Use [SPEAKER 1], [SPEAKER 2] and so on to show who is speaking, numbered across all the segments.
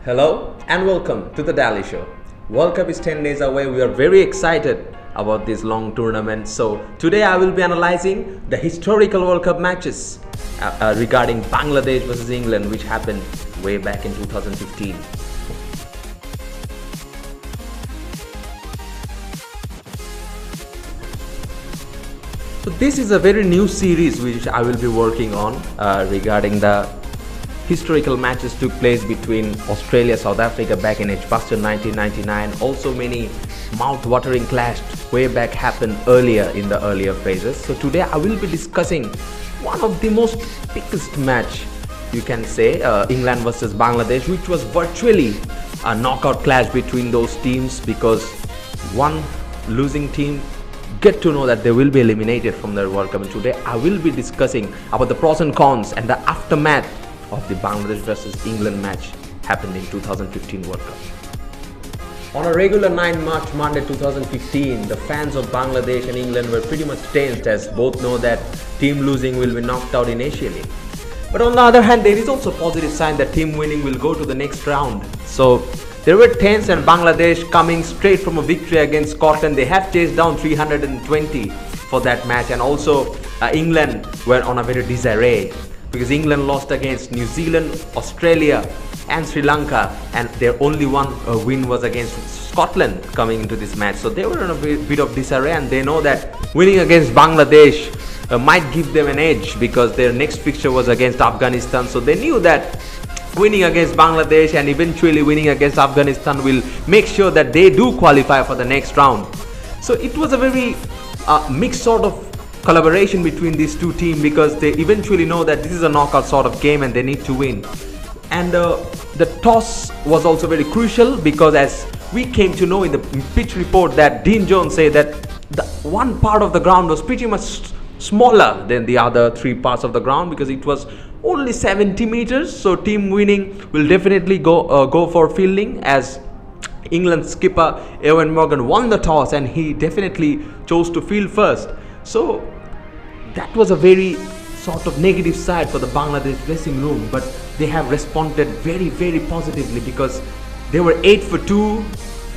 [SPEAKER 1] Hello and welcome to the Daily Show. World Cup is 10 days away. We are very excited about this long tournament. So today I will be analyzing the historical World Cup matches regarding Bangladesh versus England, which happened way back in 2015. So this is a very new series which I will be working on regarding the historical matches took place between Australia, South Africa back in Edgbaston 1999. Also many mouth-watering clash way back happened earlier in the earlier phases. So today I will be discussing one of the most biggest match, you can say, England versus Bangladesh, which was virtually a knockout clash between those teams because one losing team get to know that they will be eliminated from the World Cup. And today I will be discussing about the pros and cons and the aftermath of the Bangladesh versus England match happened in 2015 World Cup. On a regular 9 March Monday 2015, the fans of Bangladesh and England were pretty much tensed as both know that team losing will be knocked out initially. But on the other hand, there is also a positive sign that team winning will go to the next round. So they were tense, and Bangladesh coming straight from a victory against Scotland. They have chased down 320 for that match, and also England were on a very disarray because England lost against New Zealand, Australia and Sri Lanka, and their only one win was against Scotland coming into this match. So they were in a bit of disarray, and they know that winning against Bangladesh might give them an edge because their next fixture was against Afghanistan. So they knew that winning against Bangladesh and eventually winning against Afghanistan will make sure that they do qualify for the next round. So it was a very mixed sort of collaboration between these two teams because they eventually know that this is a knockout sort of game and they need to win. And the toss was also very crucial because as we came to know in the pitch report that Dean Jones said that the one part of the ground was pretty much smaller than the other three parts of the ground because it was only 70 meters. So team winning will definitely go for fielding, as England skipper Ewan Morgan won the toss and he definitely chose to field first. So that was a very sort of negative side for the Bangladesh dressing room, but they have responded very, very positively because they were 8 for 2.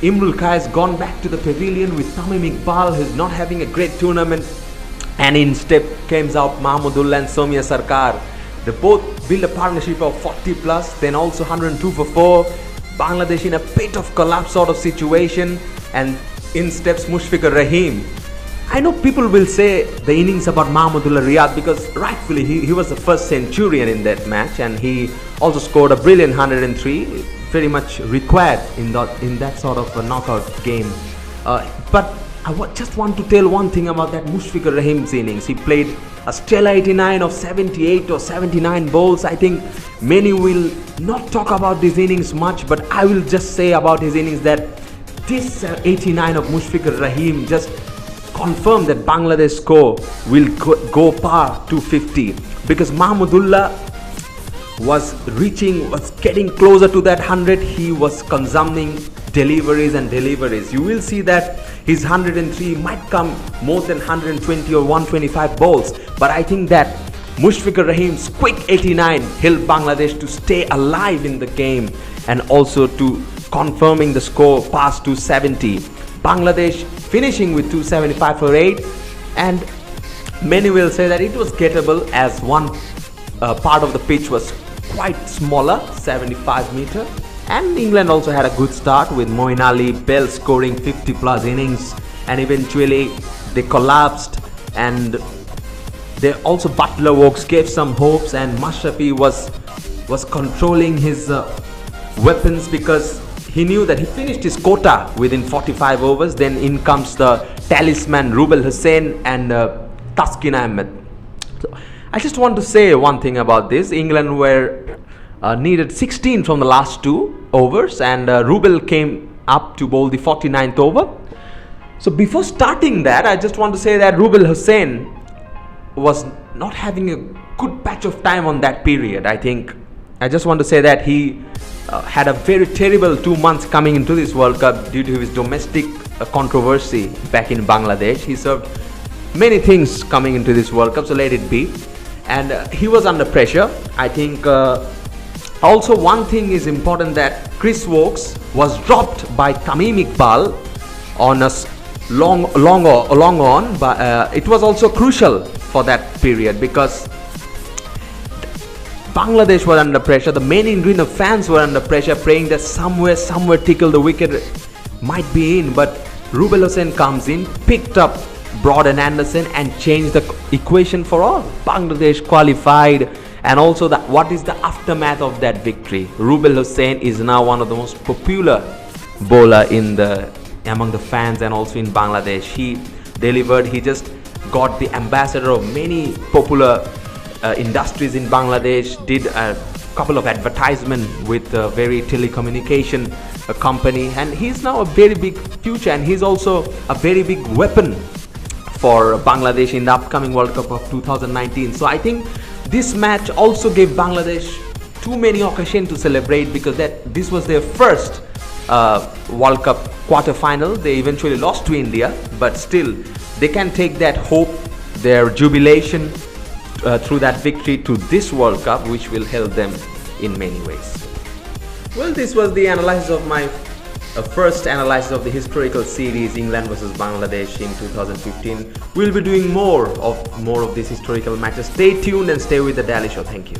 [SPEAKER 1] Imrul Kais has gone back to the pavilion with Tamim Iqbal, who's not having a great tournament, and in step comes out Mahmudullah and Soumya Sarkar. They both build a partnership of 40 plus, then also 102 for 4. Bangladesh in a bit of collapse sort of situation, and in steps Mushfiqur Rahim. I know people will say the innings about Mahmudullah Riyad because rightfully he was the first centurion in that match, and he also scored a brilliant 103, very much required in that sort of a knockout game. But I just want to tell one thing about that Mushfiqur Rahim's innings. He played a stellar 89 of 78 or 79 balls. I think many will not talk about these innings much, but I will just say about his innings that this 89 of Mushfiqur Rahim just confirmed that Bangladesh score will go par 250 because Mahmudullah was getting closer to that 100. He was consuming deliveries and deliveries. You will see that his 103 might come more than 120 or 125 balls, but I think that Mushfiqur Rahim's quick 89 helped Bangladesh to stay alive in the game and also to confirming the score past 270. Bangladesh finishing with 275 for 8, and many will say that it was gettable as one part of the pitch was quite smaller, 75 meter, and England also had a good start with Moeen Ali, Bell scoring 50 plus innings, and eventually they collapsed, and they also Butler Wokes gave some hopes, and Mashrafi was controlling his weapons because he knew that he finished his quota within 45 overs. Then in comes the talisman Rubel Hussain and Taskin Ahmed. So I just want to say one thing about this. England were needed 16 from the last 2 overs, and Rubel came up to bowl the 49th over. So before starting that, I just want to say that Rubel Hussain was not having a good patch of time on that period. I just want to say that he had a very terrible 2 months coming into this World Cup due to his domestic controversy back in Bangladesh. He served many things coming into this World Cup, so let it be. And he was under pressure. I think Also, one thing is important, that Chris Wokes was dropped by Tamim Iqbal on a long on, but it was also crucial for that period because Bangladesh were under pressure. The main Greener fans were under pressure, praying that somewhere tickle the wicket might be in. But Rubel Hossain comes in, picked up Broad and Anderson, and changed the equation for all. Bangladesh qualified, and also what is the aftermath of that victory? Rubel Hossain is now one of the most popular bowler among the fans and also in Bangladesh. He delivered. He just got the ambassador of many popular industries in Bangladesh, did a couple of advertisements with a very telecommunication company, and he's now a very big future, and he's also a very big weapon for Bangladesh in the upcoming World Cup of 2019. So I think this match also gave Bangladesh too many occasions to celebrate, because this was their first World Cup quarter-final. They eventually lost to India, but still they can take that hope, their jubilation through that victory to this World Cup, which will help them in many ways. Well, this was the analysis of my first analysis of the historical series England versus Bangladesh in 2015. We'll be doing more of these historical matches. Stay tuned and stay with the Daily Show. Thank you.